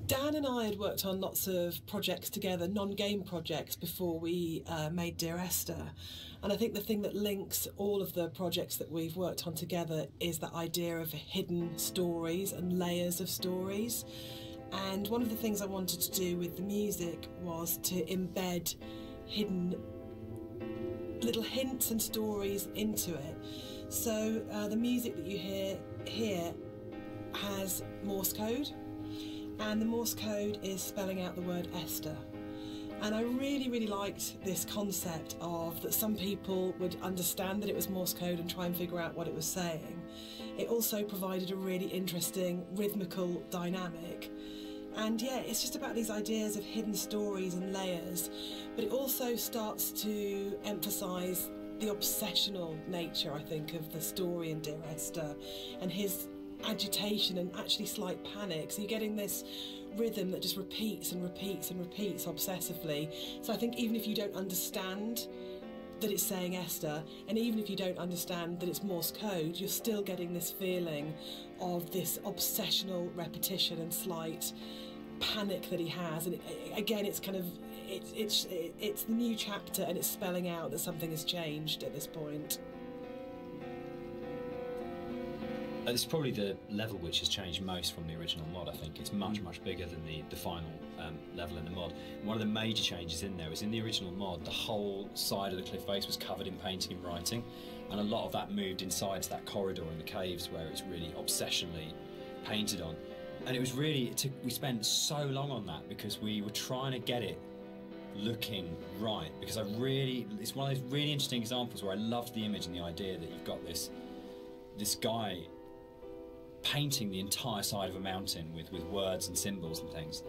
Dan and I had worked on lots of projects together, non-game projects, before we made Dear Esther. And I think the thing that links all of the projects that we've worked on together is that idea of hidden stories and layers of stories. And one of the things I wanted to do with the music was to embed hidden little hints and stories into it. So the music that you hear here has Morse code. And the Morse code is spelling out the word Esther. And I really, really liked this concept of that some people would understand that it was Morse code and try and figure out what it was saying. It also provided a really interesting rhythmical dynamic. And yeah, it's just about these ideas of hidden stories and layers, but it also starts to emphasise the obsessional nature, I think, of the story in Dear Esther, and his agitation and actually slight panic. So you're getting this rhythm that just repeats and repeats and repeats obsessively. So I think even if you don't understand that it's saying Esther, and even if you don't understand that it's Morse code, you're still getting this feeling of this obsessional repetition and slight panic that he has. And again, it's kind of it's the new chapter, and it's spelling out that something has changed at this point. It's probably the level which has changed most from the original mod. I think it's much bigger than the final level in the mod. And one of the major changes in there is in the original mod, the whole side of the cliff face was covered in painting and writing, and a lot of that moved inside to that corridor in the caves where it's really obsessionally painted on. And it was really, we spent so long on that because we were trying to get it looking right, because it's one of those really interesting examples where I loved the image and the idea that you've got this guy painting the entire side of a mountain with words and symbols and things.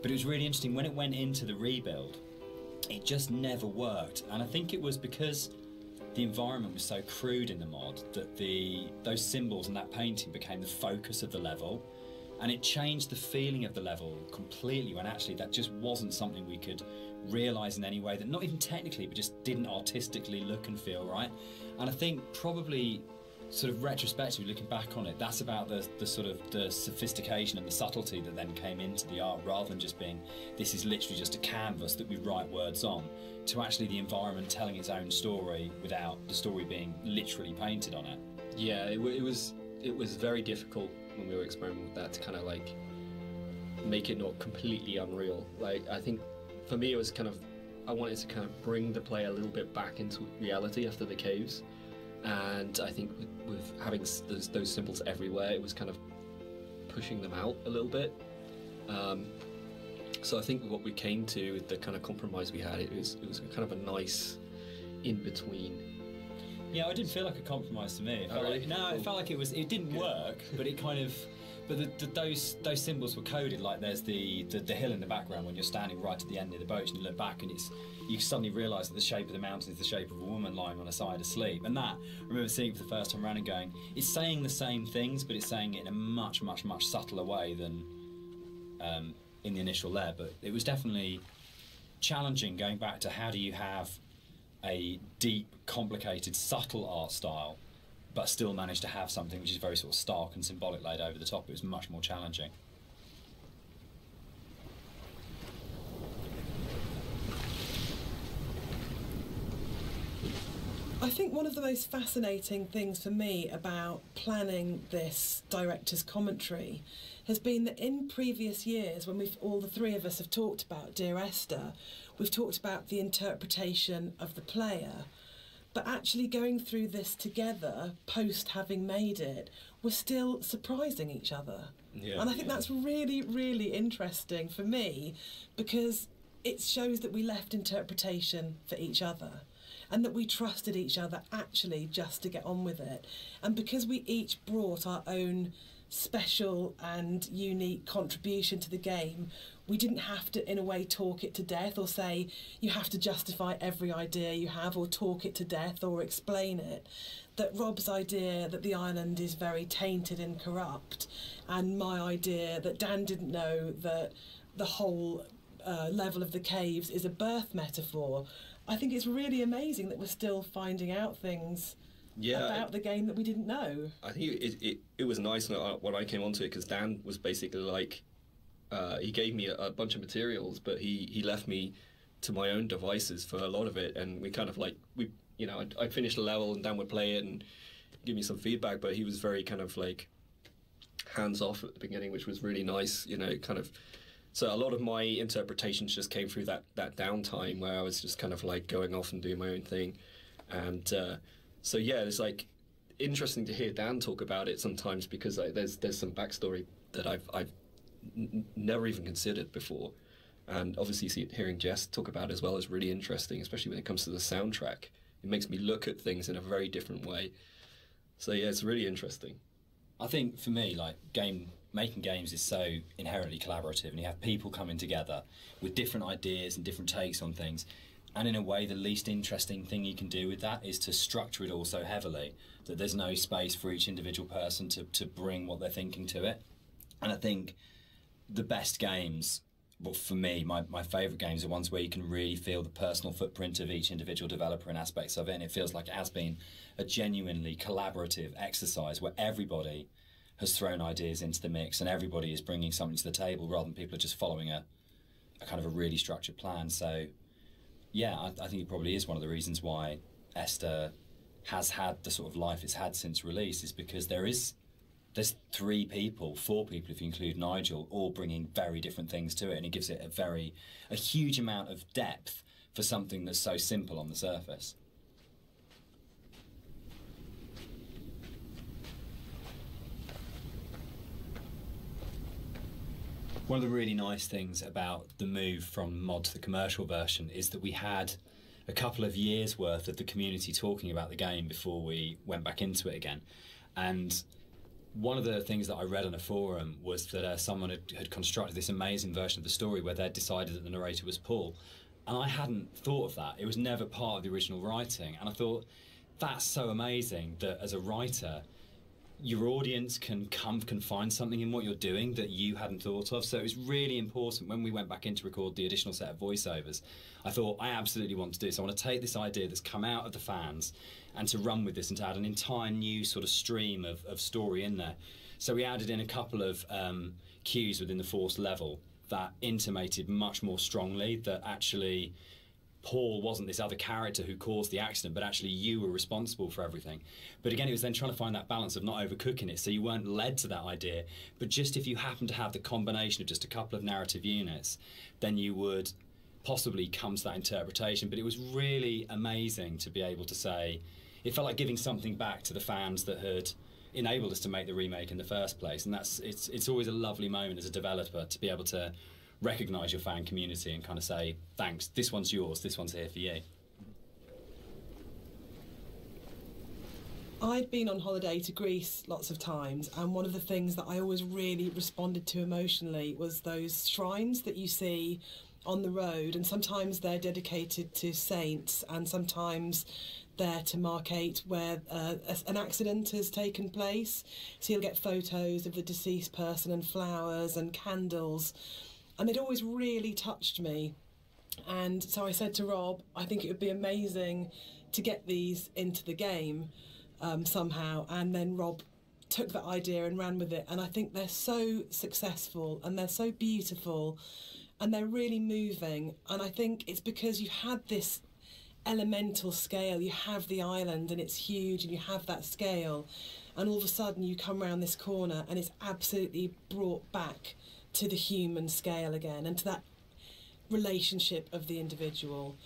But it was really interesting when it went into the rebuild, it just never worked. And I think it was because the environment was so crude in the mod that those symbols and that painting became the focus of the level, and it changed the feeling of the level completely, when actually that just wasn't something we could realise in any way, that not even technically but just didn't artistically look and feel right. And I think probably sort of retrospectively looking back on it, that's about the sort of the sophistication and the subtlety that then came into the art, rather than just being, this is literally just a canvas that we write words on, to actually the environment telling its own story without the story being literally painted on it. Yeah, it was very difficult when we were experimenting with that to kind of like make it not completely unreal. Like, I think for me it was kind of, I wanted to kind of bring the player a little bit back into reality after the caves. And I think with having those symbols everywhere, it was kind of pushing them out a little bit. So I think what we came to, with the kind of compromise we had, it was kind of a nice in-between. Yeah, it didn't feel like a compromise to me. It felt really? It felt like it didn't work, but it kind of... But those symbols were coded, like there's the hill in the background when you're standing right at the end of the boat and you look back, and you suddenly realise that the shape of the mountain is the shape of a woman lying on her side asleep. And that, I remember seeing it for the first time around and going, it's saying the same things, but it's saying it in a much subtler way than in the initial layer. But it was definitely challenging going back to how do you have a deep, complicated, subtle art style but still manage to have something which is very sort of stark and symbolic laid over the top. It was much more challenging. I think one of the most fascinating things for me about planning this director's commentary has been that in previous years, when all the three of us have talked about Dear Esther, we've talked about the interpretation of the player. But actually going through this together, post having made it, we're still surprising each other. Yeah, and I think that's really, really interesting for me, because it shows that we left interpretation for each other, and that we trusted each other actually just to get on with it. And because we each brought our own special and unique contribution to the game, we didn't have to, in a way, talk it to death or say you have to justify every idea you have or talk it to death or explain it. That Rob's idea that the island is very tainted and corrupt, and my idea that Dan didn't know that the whole level of the caves is a birth metaphor. I think it's really amazing that we're still finding out things about the game that we didn't know. I think it was nice when I came onto it, because Dan was basically like, he gave me a bunch of materials, but he left me to my own devices for a lot of it, and we kind of like I'd finish the level and Dan would play it and give me some feedback, but he was very kind of like hands off at the beginning, which was really nice, kind of. So a lot of my interpretations just came through that downtime where I was just kind of like going off and doing my own thing, and so yeah, it's like interesting to hear Dan talk about it sometimes, because there's some backstory that I've never even considered before, and obviously hearing Jess talk about it as well is really interesting, especially when it comes to the soundtrack. It makes me look at things in a very different way. So yeah, it's really interesting. I think for me, like making games is so inherently collaborative, and you have people coming together with different ideas and different takes on things. And in a way, the least interesting thing you can do with that is to structure it all so heavily that there's no space for each individual person to bring what they're thinking to it. And I think the best games, well, for me, my favourite games are ones where you can really feel the personal footprint of each individual developer and aspects of it, and it feels like it has been a genuinely collaborative exercise where everybody has thrown ideas into the mix and everybody is bringing something to the table rather than people are just following a kind of a really structured plan. So yeah, I think it probably is one of the reasons why Esther has had the sort of life it's had since release, is because there's 4 people if you include Nigel, all bringing very different things to it, and it gives it a huge amount of depth for something that's so simple on the surface. One of the really nice things about the move from mod to the commercial version is that we had a couple of years worth of the community talking about the game before we went back into it again. And one of the things that I read on a forum was that someone had constructed this amazing version of the story where they'd decided that the narrator was Paul. And I hadn't thought of that. It was never part of the original writing. And I thought, that's so amazing that as a writer, your audience can find something in what you're doing that you hadn't thought of. So it was really important when we went back in to record the additional set of voiceovers. I thought, I absolutely want to do this. I want to take this idea that's come out of the fans and to run with this and to add an entire new sort of stream of story in there. So we added in a couple of cues within the force level that intimated much more strongly that actually Paul wasn't this other character who caused the accident, but actually you were responsible for everything. But again, it was then trying to find that balance of not overcooking it, so you weren't led to that idea, but just if you happen to have the combination of just a couple of narrative units, then you would possibly come to that interpretation. But it was really amazing to be able to say, it felt like giving something back to the fans that had enabled us to make the remake in the first place. And it's always a lovely moment as a developer to be able to recognise your fan community and kind of say, thanks, this one's yours, this one's here for you. I'd been on holiday to Greece lots of times, and one of the things that I always really responded to emotionally was those shrines that you see on the road, and sometimes they're dedicated to saints and sometimes they're to markate where an accident has taken place. So you'll get photos of the deceased person and flowers and candles. And it always really touched me. And so I said to Rob, I think it would be amazing to get these into the game somehow. And then Rob took that idea and ran with it. And I think they're so successful and they're so beautiful and they're really moving. And I think it's because you had this elemental scale. You have the island and it's huge and you have that scale. And all of a sudden you come around this corner and it's absolutely brought back to the human scale again and to that relationship of the individual.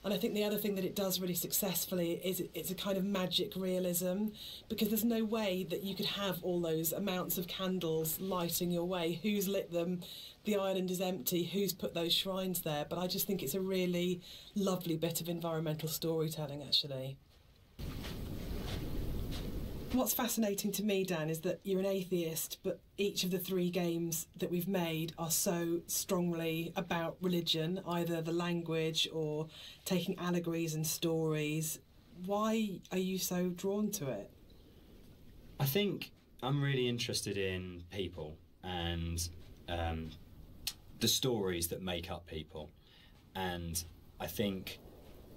And I think the other thing that it does really successfully is it's a kind of magic realism, because there's no way that you could have all those amounts of candles lighting your way. Who's lit them? The island is empty. Who's put those shrines there? But I just think it's a really lovely bit of environmental storytelling, actually. What's fascinating to me, Dan, is that you're an atheist, but each of the 3 games that we've made are so strongly about religion, either the language or taking allegories and stories. Why are you so drawn to it? I think I'm really interested in people and the stories that make up people. And I think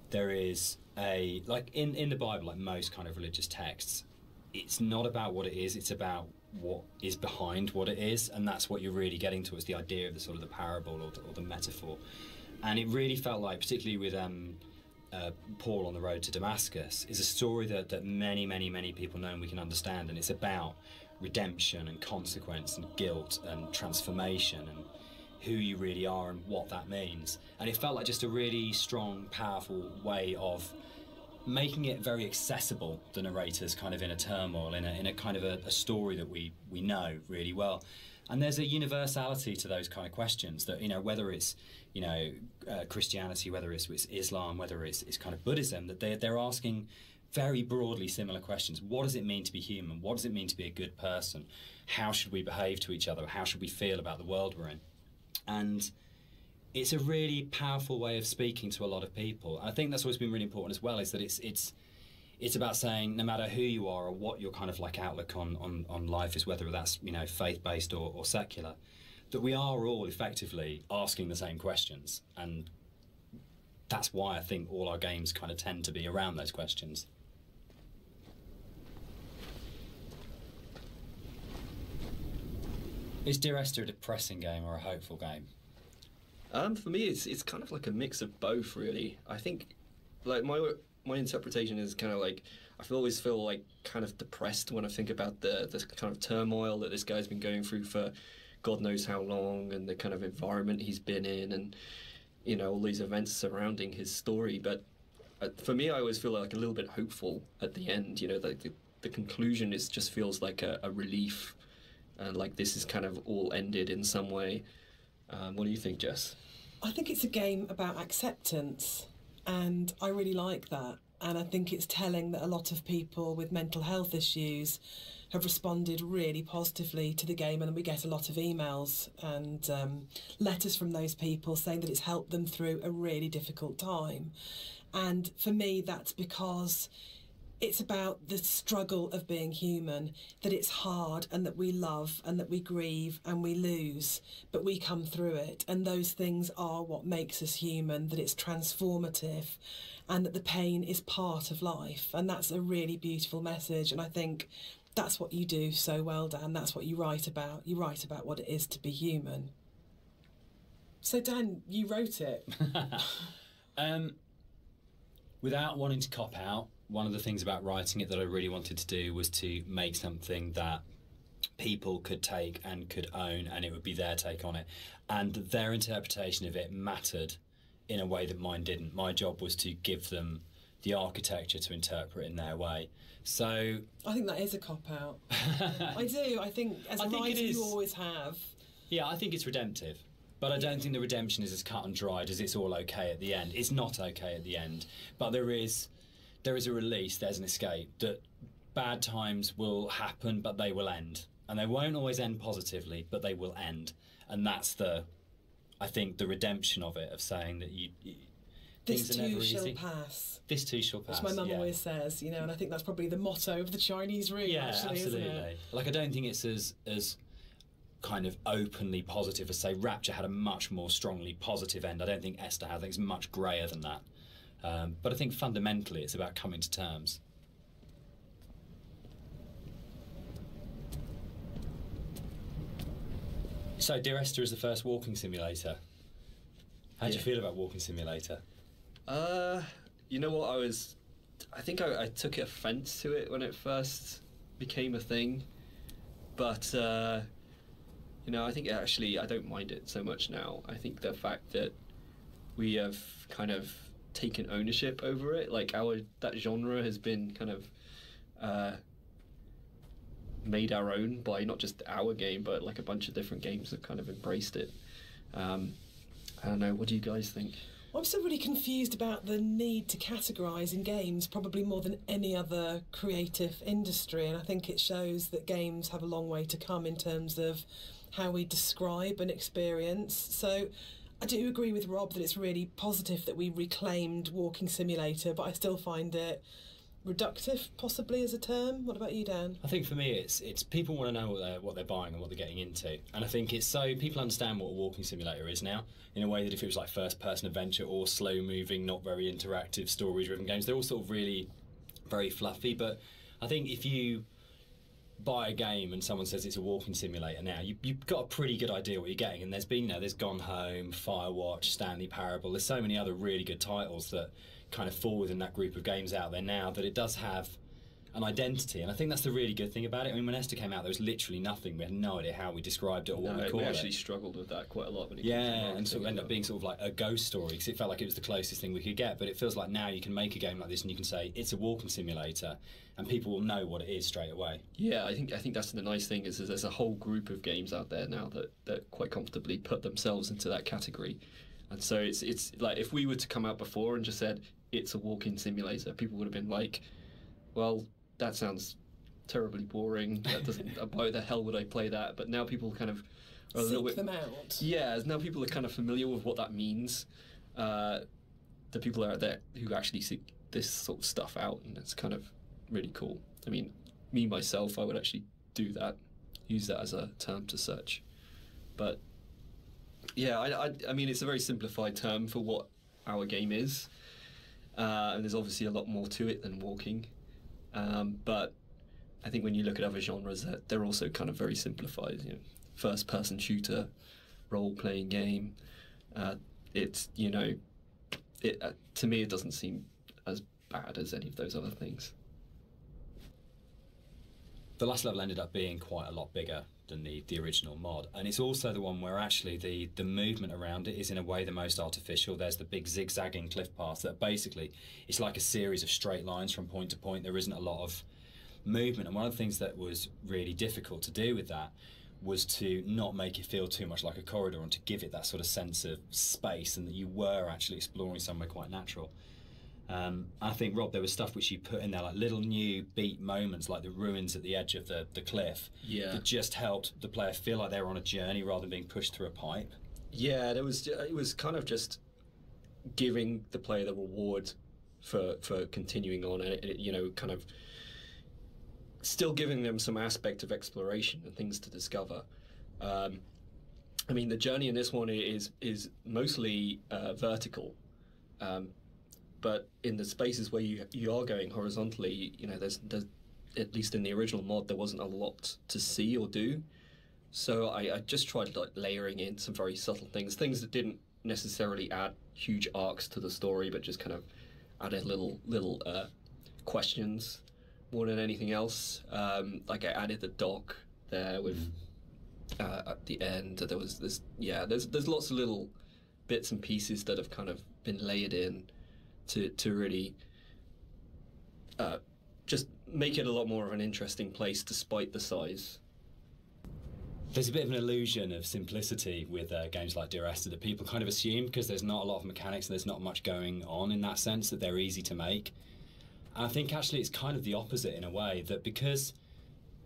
there is like in the Bible, like most kind of religious texts, it's not about what it is, it's about what is behind what it is, and that's what you're really getting to, is the idea of the sort of the parable or the metaphor. And it really felt like, particularly with Paul on the road to Damascus, is a story that many people know and we can understand, and it's about redemption and consequence and guilt and transformation and who you really are and what that means. And it felt like just a really strong, powerful way of making it very accessible, the narrator's kind of inner turmoil, in a kind of a story that we know really well. And there's a universality to those kind of questions that, you know, whether it's, you know, Christianity, whether it's Islam, whether it's kind of Buddhism, that they're asking very broadly similar questions. What does it mean to be human? What does it mean to be a good person? How should we behave to each other? How should we feel about the world we're in? And it's a really powerful way of speaking to a lot of people. I think that's always been really important as well, is that it's about saying, no matter who you are or what your kind of like outlook on life is, whether that's, you know, faith-based or secular, that we are all effectively asking the same questions. And that's why I think all our games kind of tend to be around those questions. Is Dear Esther a depressing game or a hopeful game? For me, it's kind of like a mix of both, really. I think, like, my interpretation is kind of like, always feel like kind of depressed when I think about the kind of turmoil that this guy's been going through for God knows how long, and the kind of environment he's been in, and, you know, all these events surrounding his story. But for me, I always feel like a little bit hopeful at the end. You know, the conclusion just feels like a relief, and like this is kind of all ended in some way. What do you think, Jess? I think it's a game about acceptance, and I really like that. And I think it's telling that a lot of people with mental health issues have responded really positively to the game, and we get a lot of emails and letters from those people saying that it's helped them through a really difficult time. And for me, that's because it's about the struggle of being human, that it's hard and that we love and that we grieve and we lose, but we come through it. And those things are what makes us human, that it's transformative and that the pain is part of life. And that's a really beautiful message. And I think that's what you do so well, Dan. That's what you write about. You write about what it is to be human. So, Dan, you wrote it. Without wanting to cop out, one of the things about writing it that I really wanted to do was to make something that people could take and could own, and it would be their take on it. And their interpretation of it mattered in a way that mine didn't. My job was to give them the architecture to interpret in their way. So I think that is a cop-out. I do. I think as a writer you always have. Yeah, I think it's redemptive. But I don't think the redemption is as cut and dried as it's all okay at the end. It's not okay at the end. But there is a release, there's an escape, that bad times will happen, but they will end. And they won't always end positively, but they will end. And that's I think, the redemption of it, of saying that this things are never too shall easy. Pass. This too shall pass. Which my mum always says, you know, and I think that's probably the motto of the Chinese room, actually, absolutely. Isn't it? Like, I don't think it's as kind of openly positive as, say, Rapture had a much more strongly positive end. I don't think Esther has. I think it's much greyer than that. But I think fundamentally it's about coming to terms. So, Dear Esther is the first walking simulator. How do you feel about Walking Simulator? You know what, I think I took offence to it when it first became a thing. But, you know, I think actually I don't mind it so much now. I think the fact that we have kind of taken ownership over it, like that genre has been kind of made our own by not just our game, but like a bunch of different games that kind of embraced it. I don't know, what do you guys think? I'm still really confused about the need to categorise in games, probably more than any other creative industry, and I think it shows that games have a long way to come in terms of how we describe an experience. So I do agree with Rob that it's really positive that we reclaimed Walking Simulator, but I still find it reductive, possibly, as a term. What about you, Dan? I think for me it's people want to know what they're buying and what they're getting into, and I think it's so people understand what a walking simulator is now, in a way that if it was like first person adventure or slow moving, not very interactive, story driven games, they're all sort of really very fluffy. But I think if you buy a game and someone says it's a walking simulator now, you've got a pretty good idea what you're getting. And there's been, there's Gone Home, Firewatch, Stanley Parable. There's so many other really good titles that kind of fall within that group of games out there now, that it does have an identity. And I think that's the really good thing about it. I mean, when Esther came out, there was literally nothing. We had no idea how we described it or what we called it. We actually struggled with that quite a lot. When it and sort of ended up being sort of like a ghost story, because it felt like it was the closest thing we could get. But it feels like now you can make a game like this and you can say it's a walking simulator, and people will know what it is straight away. Yeah, I think that's the nice thing, is there's a whole group of games out there now that quite comfortably put themselves into that category. And so it's like, if we were to come out before and just said it's a walking simulator, people would have been like, well, that sounds terribly boring. That doesn't. Why the hell would I play that? But now people kind of are a little bit. Seek them out. Yeah, now people are kind of familiar with what that means. The people out there who actually seek this sort of stuff out, and it's kind of really cool. I mean, me myself, I would actually do that, use that as a term to search. But yeah, I mean, it's a very simplified term for what our game is, and there's obviously a lot more to it than walking. But I think when you look at other genres, they're also kind of very simplified. First-person shooter, role-playing game. It's to me, it doesn't seem as bad as any of those other things. The last level ended up being quite a lot bigger than the original mod, and it's also the one where actually the movement around it is in a way the most artificial. There's the big zigzagging cliff paths that basically, it's like a series of straight lines from point to point. There isn't a lot of movement, and one of the things that was really difficult to do with that was to not make it feel too much like a corridor, and to give it that sort of sense of space, and that you were actually exploring somewhere quite natural. I think, Rob, there was stuff which you put in there, like little new beat moments, like the ruins at the edge of the cliff, that just helped the player feel like they were on a journey rather than being pushed through a pipe. Yeah, it was kind of just giving the player the reward for continuing on, and kind of still giving them some aspect of exploration and things to discover. I mean, the journey in this one is mostly vertical. But in the spaces where you are going horizontally, there's at least in the original mod, there wasn't a lot to see or do. So I just tried like layering in some very subtle things that didn't necessarily add huge arcs to the story, but just kind of added little questions more than anything else. Like I added the dock there with at the end. There's lots of little bits and pieces that have kind of been layered in to really just make it a lot more of an interesting place despite the size. There's a bit of an illusion of simplicity with games like Dear Esther that people kind of assume, because there's not a lot of mechanics and there's not much going on in that sense, that they're easy to make. And I think actually it's kind of the opposite in a way, that because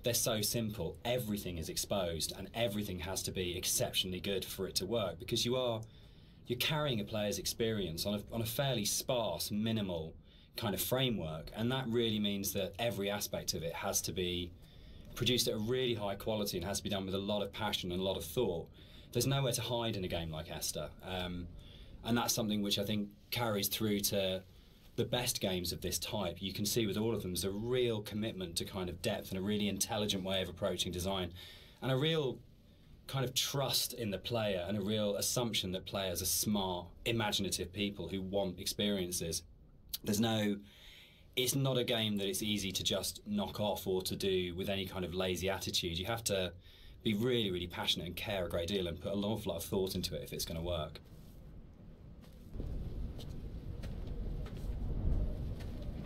they're so simple, everything is exposed and everything has to be exceptionally good for it to work, because you're carrying a player's experience on a fairly sparse, minimal kind of framework, and that really means that every aspect of it has to be produced at a really high quality and has to be done with a lot of passion and a lot of thought. There's nowhere to hide in a game like Esther, and that's something which I think carries through to the best games of this type. You can see with all of them there's a real commitment to kind of depth and a really intelligent way of approaching design, and a real kind of trust in the player, and a real assumption that players are smart, imaginative people who want experiences. It's not a game that it's easy to just knock off or to do with any kind of lazy attitude. You have to be really, really passionate and care a great deal and put an awful lot of thought into it if it's going to work.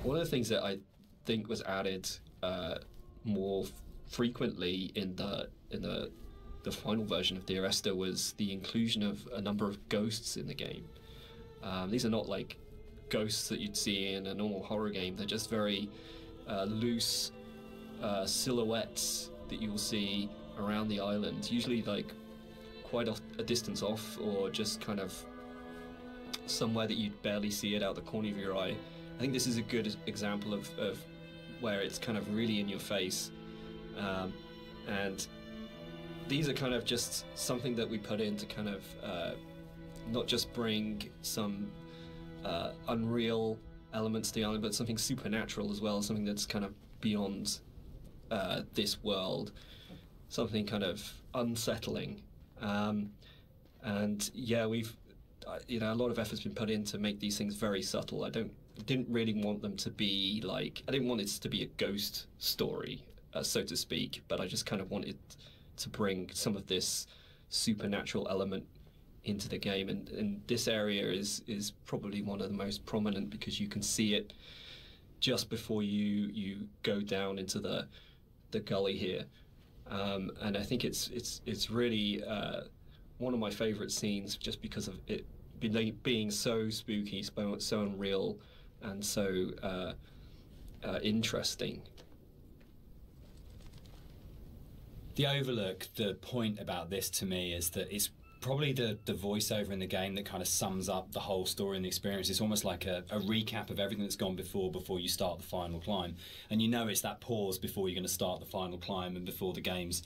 One of the things that I think was added more frequently in the final version of Dear Esther was the inclusion of a number of ghosts in the game. These are not like ghosts that you'd see in a normal horror game. They're just very loose silhouettes that you'll see around the island, usually like quite a distance off, or just kind of somewhere that you'd barely see it out the corner of your eye. I think this is a good example of where it's kind of really in your face, and these are kind of just something that we put in to kind of not just bring some unreal elements to the island, but something supernatural as well, something that's kind of beyond this world, something kind of unsettling. And yeah, we've a lot of effort's been put in to make these things very subtle. Didn't really want them to be like, I didn't want it to be a ghost story, so to speak, but I just kind of wanted to bring some of this supernatural element into the game, and this area is probably one of the most prominent because you can see it just before you go down into the gully here, and I think it's really one of my favourite scenes just because of it being so spooky, so unreal, and so interesting. The overlook, the point about this to me is that it's probably the voiceover in the game that kind of sums up the whole story and the experience. It's almost like a recap of everything that's gone before you start the final climb. And you know it's that pause before you're going to start the final climb and before the game's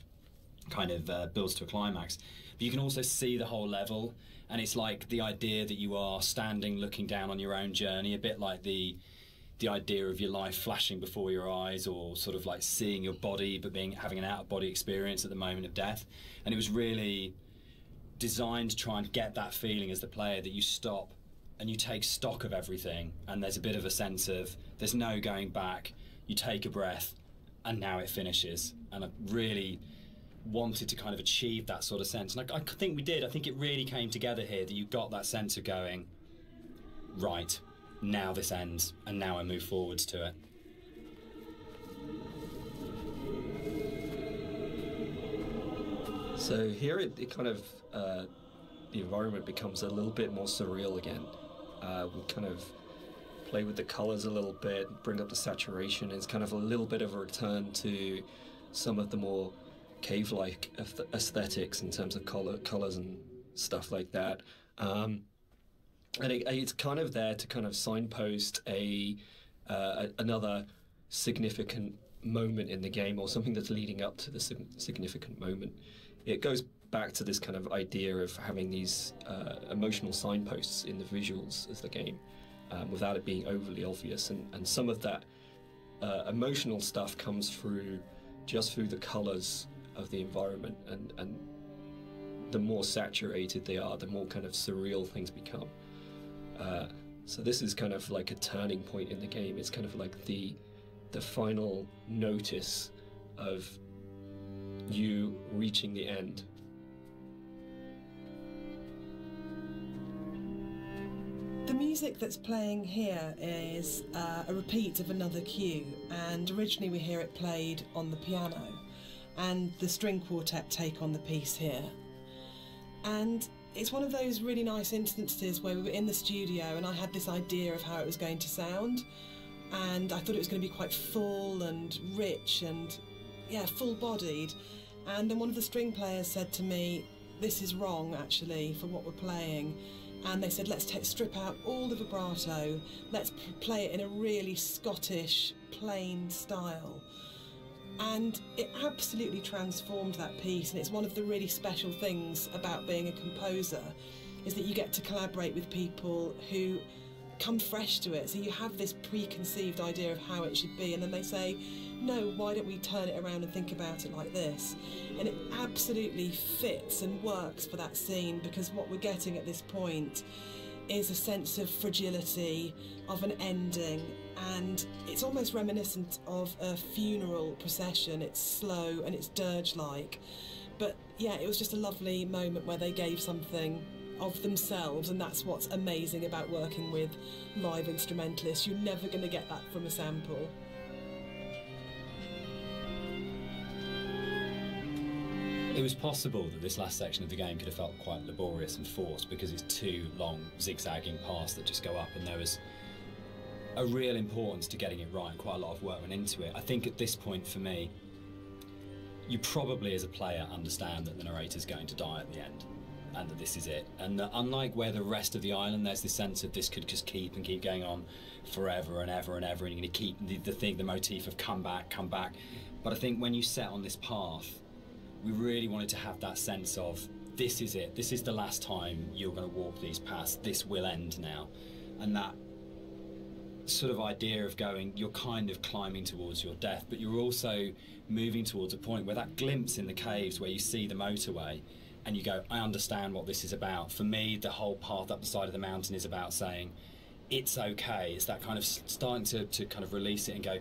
kind of builds to a climax. But you can also see the whole level, and it's like the idea that you are standing looking down on your own journey, a bit like the idea of your life flashing before your eyes, or sort of like seeing your body but having an out-of-body experience at the moment of death. And it was really designed to try and get that feeling as the player that you stop and you take stock of everything, and there's a bit of a sense of there's no going back. You take a breath and now it finishes. And I really wanted to kind of achieve that sort of sense, and I think we did. I think it really came together here, that you got that sense of going, right, now this ends and now I move forwards to it. So here it kind of the environment becomes a little bit more surreal again. We kind of play with the colors a little bit, bring up the saturation. It's kind of a little bit of a return to some of the more cave-like aesthetics in terms of colors and stuff like that. And it's kind of there to kind of signpost another significant moment in the game, or something that's leading up to the significant moment. It goes back to this kind of idea of having these emotional signposts in the visuals of the game, without it being overly obvious. And some of that emotional stuff comes through just through the colors of the environment, and the more saturated they are, the more kind of surreal things become. So this is kind of like a turning point in the game. It's kind of like the final notice of you reaching the end. The music that's playing here is a repeat of another cue, and originally we hear it played on the piano, and the string quartet take on the piece here. And it's one of those really nice instances where we were in the studio and I had this idea of how it was going to sound, and I thought it was going to be quite full and rich and, yeah, full-bodied. And then one of the string players said to me, this is wrong actually for what we're playing. And they said, let's strip out all the vibrato, let's play it in a really Scottish, plain style. And it absolutely transformed that piece, and it's one of the really special things about being a composer, is that you get to collaborate with people who come fresh to it. So you have this preconceived idea of how it should be, and then they say, no, why don't we turn it around and think about it like this? And it absolutely fits and works for that scene, because what we're getting at this point is a sense of fragility, of an ending, and it's almost reminiscent of a funeral procession. It's slow and it's dirge-like, but yeah, it was just a lovely moment where they gave something of themselves, and that's what's amazing about working with live instrumentalists. You're never going to get that from a sample. It was possible that this last section of the game could have felt quite laborious and forced, because it's two long zigzagging paths that just go up, and there was a real importance to getting it right. Quite a lot of work went into it. I think at this point for me, you probably as a player understand that the narrator's going to die at the end, and that this is it. And that unlike where the rest of the island, there's this sense of this could just keep going on forever and ever and ever, and you're going to keep the motif of come back. But I think when you set on this path, we really wanted to have that sense of, this is it, this is the last time you're going to walk these paths, this will end now. And that sort of idea of going, you're kind of climbing towards your death, but you're also moving towards a point where that glimpse in the caves where you see the motorway and you go, I understand what this is about. For me, the whole path up the side of the mountain is about saying, it's okay. It's that kind of starting to kind of release it and go,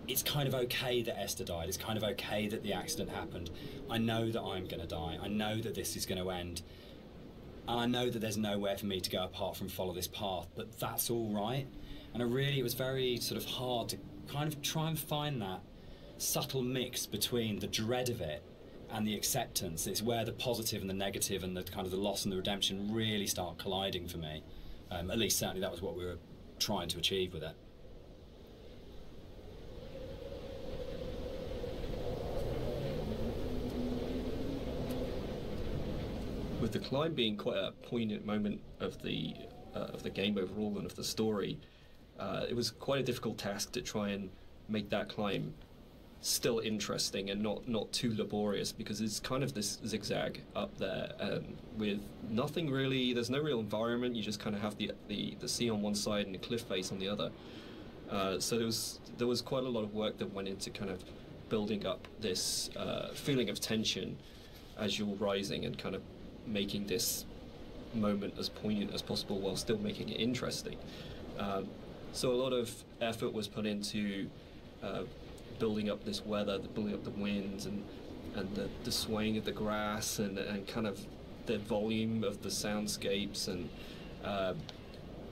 it's kind of okay that Esther died. It's kind of okay that the accident happened. I know that I'm going to die. I know that this is going to end. And I know that there's nowhere for me to go apart from follow this path, but that's all right. And it was very sort of hard to kind of try and find that subtle mix between the dread of it and the acceptance. It's where the positive and the negative and the kind of the loss and the redemption really start colliding for me. At least certainly that was what we were trying to achieve with it. With the climb being quite a poignant moment of the game overall and of the story, it was quite a difficult task to try and make that climb still interesting and not too laborious, because it's kind of this zigzag up there with nothing really. There's no real environment. You just kind of have the sea on one side and the cliff face on the other. So there was quite a lot of work that went into kind of building up this feeling of tension as you're rising and kind of making this moment as poignant as possible while still making it interesting. So a lot of effort was put into building up this weather, building up the winds and the swaying of the grass and kind of the volume of the soundscapes and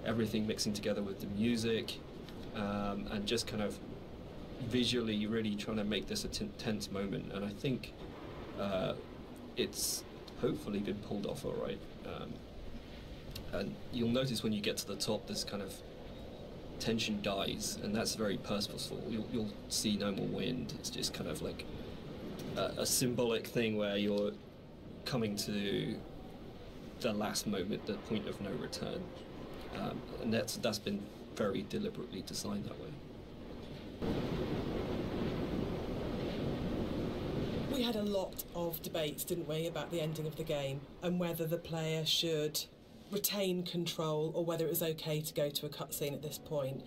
everything mixing together with the music, and just kind of visually really trying to make this a tense moment. And I think it's hopefully been pulled off all right. And you'll notice when you get to the top, this kind of tension dies, and that's very purposeful. You'll see no more wind. It's just kind of like a symbolic thing where you're coming to the last moment, the point of no return, and that's been very deliberately designed that way. We had a lot of debates, didn't we, about the ending of the game and whether the player should retain control or whether it was okay to go to a cutscene at this point.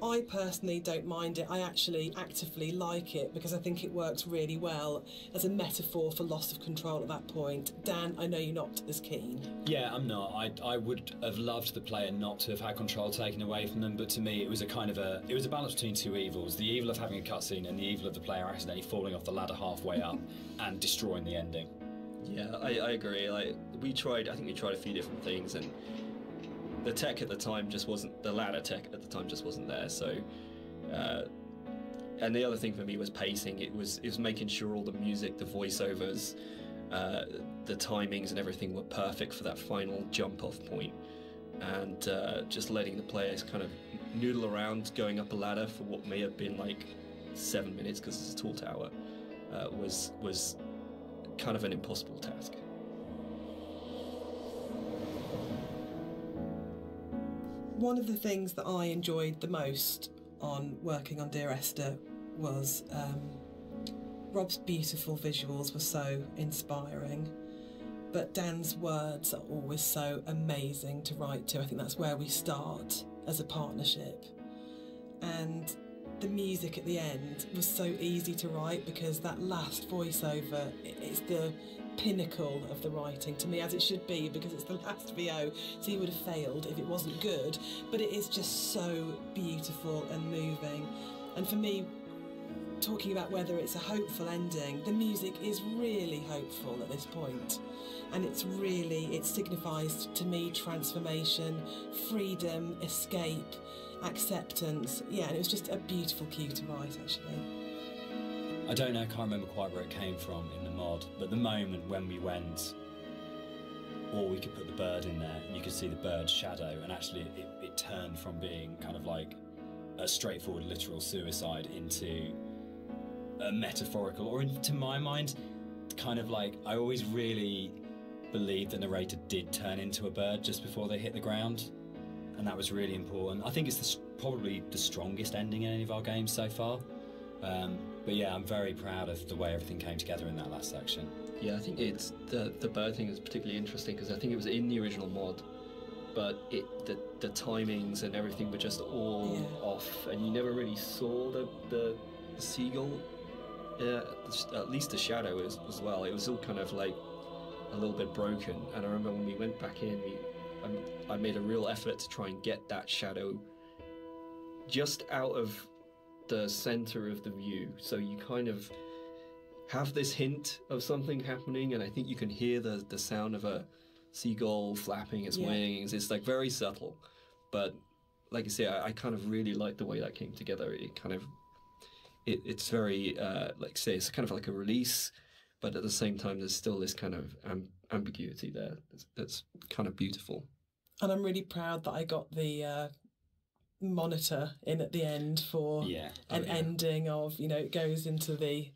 I personally don't mind it. I actually actively like it because I think it works really well as a metaphor for loss of control at that point. Dan, I know you're not as keen. Yeah, I'm not. I would have loved the player not to have had control taken away from them, but to me it was a balance between two evils: the evil of having a cutscene and the evil of the player accidentally falling off the ladder halfway up and destroying the ending. Yeah, I agree. I think we tried a few different things, and the tech at the time just wasn't, the ladder tech at the time just wasn't there. So, and the other thing for me was pacing. It was making sure all the music, the voiceovers, the timings and everything were perfect for that final jump off point. And just letting the players kind of noodle around going up a ladder for what may have been like 7 minutes, because it's a tall tower, was kind of an impossible task. One of the things that I enjoyed the most on working on Dear Esther was Rob's beautiful visuals were so inspiring, but Dan's words are always so amazing to write to. I think that's where we start as a partnership. And the music at the end was so easy to write because that last voiceover, it's the pinnacle of the writing to me, as it should be, because it's the last VO, so you would have failed if it wasn't good. But it is just so beautiful and moving. And for me, talking about whether it's a hopeful ending, the music is really hopeful at this point. And it signifies to me transformation, freedom, escape, acceptance. Yeah, and it was just a beautiful cue to write, actually. I don't know, I can't remember quite where it came from in the mod, but the moment when we went, or we could put the bird in there, and you could see the bird's shadow, and actually it turned from being kind of like a straightforward literal suicide into a metaphorical, or to my mind, kind of like, I always really believed the narrator did turn into a bird just before they hit the ground, and that was really important. I think it's probably the strongest ending in any of our games so far. But yeah, I'm very proud of the way everything came together in that last section. Yeah, I think it's the bird thing is particularly interesting because I think it was in the original mod, but the timings and everything were just all off, and you never really saw the seagull. Yeah, at least the shadow as well. It was all kind of like a little bit broken. And I remember when we went back in, I made a real effort to try and get that shadow just out of the center of the view, so you kind of have this hint of something happening, and I think you can hear the sound of a seagull flapping its wings. It's like very subtle, but like I say, I kind of really like the way that came together. It kind of it's very like say it's kind of like a release, but at the same time there's still this kind of ambiguity there that's kind of beautiful. And I'm really proud that I got the monitor in at the end for an ending of, you know, it goes into the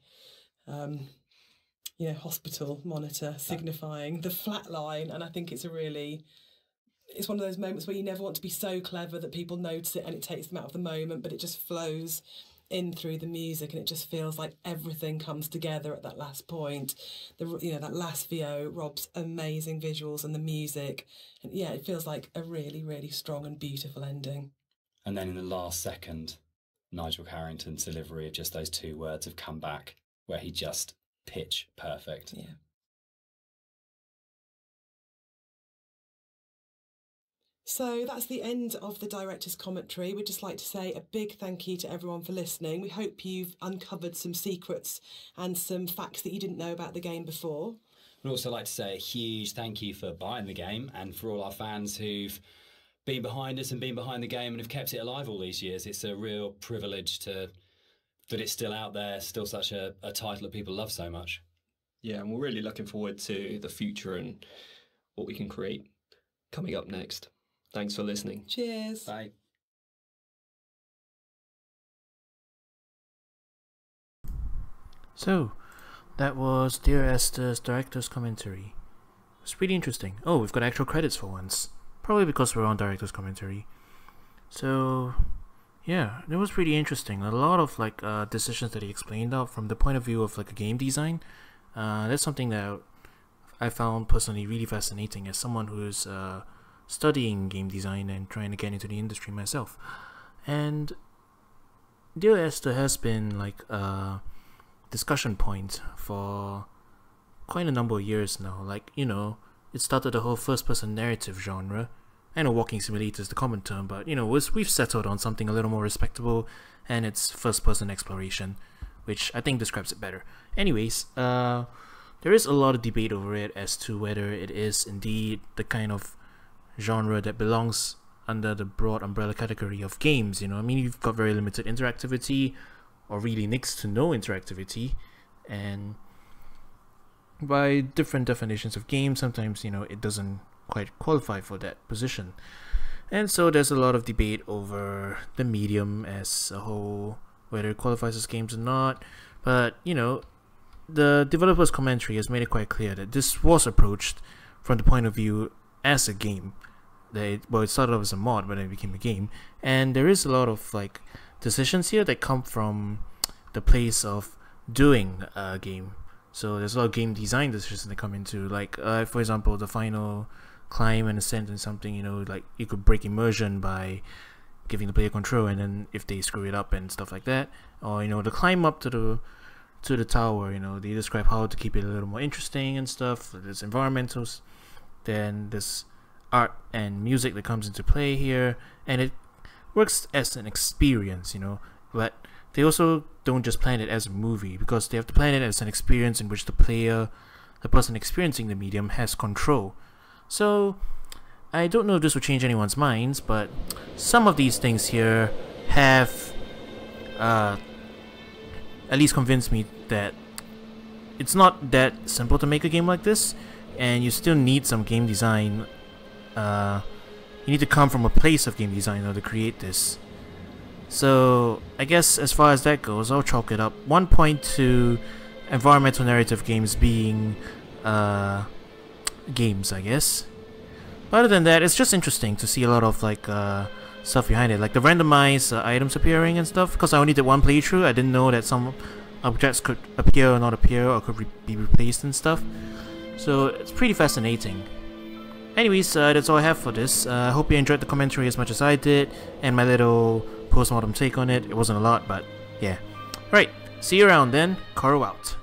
you know, hospital monitor signifying the flat line. And I think it's it's one of those moments where you never want to be so clever that people notice it and it takes them out of the moment, but it just flows in through the music, and it just feels like everything comes together at that last point. That last VO, Rob's amazing visuals and the music, and it feels like a really, really strong and beautiful ending. And then in the last second, Nigel Carrington's delivery of just those two words have come back, where he just pitch perfect. Yeah. So that's the end of the director's commentary. We'd just like to say a big thank you to everyone for listening. We hope you've uncovered some secrets and some facts that you didn't know about the game before. We'd also like to say a huge thank you for buying the game, and for all our fans who've been behind us and been behind the game and have kept it alive all these years. It's a real privilege that it's still out there, still such a title that people love so much. Yeah, and we're really looking forward to the future and what we can create coming up next. Thanks for listening. Cheers. Bye. So, that was Dear Esther's director's commentary. It's pretty interesting. Oh, we've got actual credits for once. Probably because we're on director's commentary. So, yeah, it was pretty interesting. A lot of decisions that he explained out from the point of view of like a game design. That's something that I found personally really fascinating as someone who's studying game design and trying to get into the industry myself. And Dear Esther has been like a discussion point for quite a number of years now. Like, you know, it started the whole first-person narrative genre. I know walking simulator is the common term, but, you know, we've settled on something a little more respectable, and it's first-person exploration, which I think describes it better. Anyways, there is a lot of debate over it as to whether it is indeed the kind of genre that belongs under the broad umbrella category of games. You know, I mean, you've got very limited interactivity, or really next to no interactivity, and by different definitions of games, sometimes, you know, it doesn't quite qualify for that position. And so there's a lot of debate over the medium as a whole, whether it qualifies as games or not. But, you know, the developer's commentary has made it quite clear that this was approached from the point of view as a game. It started off as a mod, but then it became a game. And there is a lot of like decisions here that come from the place of doing a game. So there's a lot of game design decisions that come into, like, for example, the final climb and ascent and something, you know, like you could break immersion by giving the player control, and then if they screw it up and stuff like that. Or, you know, the climb up to the tower, you know, they describe how to keep it a little more interesting and stuff. There's environmentals, then there's art and music that comes into play here, and it works as an experience, you know. But they also don't just plan it as a movie, because they have to plan it as an experience in which the player, the person experiencing the medium, has control. So I don't know if this will change anyone's minds, but some of these things here have at least convinced me that it's not that simple to make a game like this, and you still need some game design. You need to come from a place of game design in order to create this. So I guess as far as that goes, I'll chalk it up 1 point to environmental narrative games being games, I guess. But other than that, it's just interesting to see a lot of like stuff behind it, like the randomized items appearing and stuff. Because I only did one playthrough, I didn't know that some objects could appear or not appear, or could be replaced and stuff. So it's pretty fascinating. Anyways, that's all I have for this. I hope you enjoyed the commentary as much as I did, and my little post-mortem take on it. It wasn't a lot, but yeah. Right, see you around then. Coro out.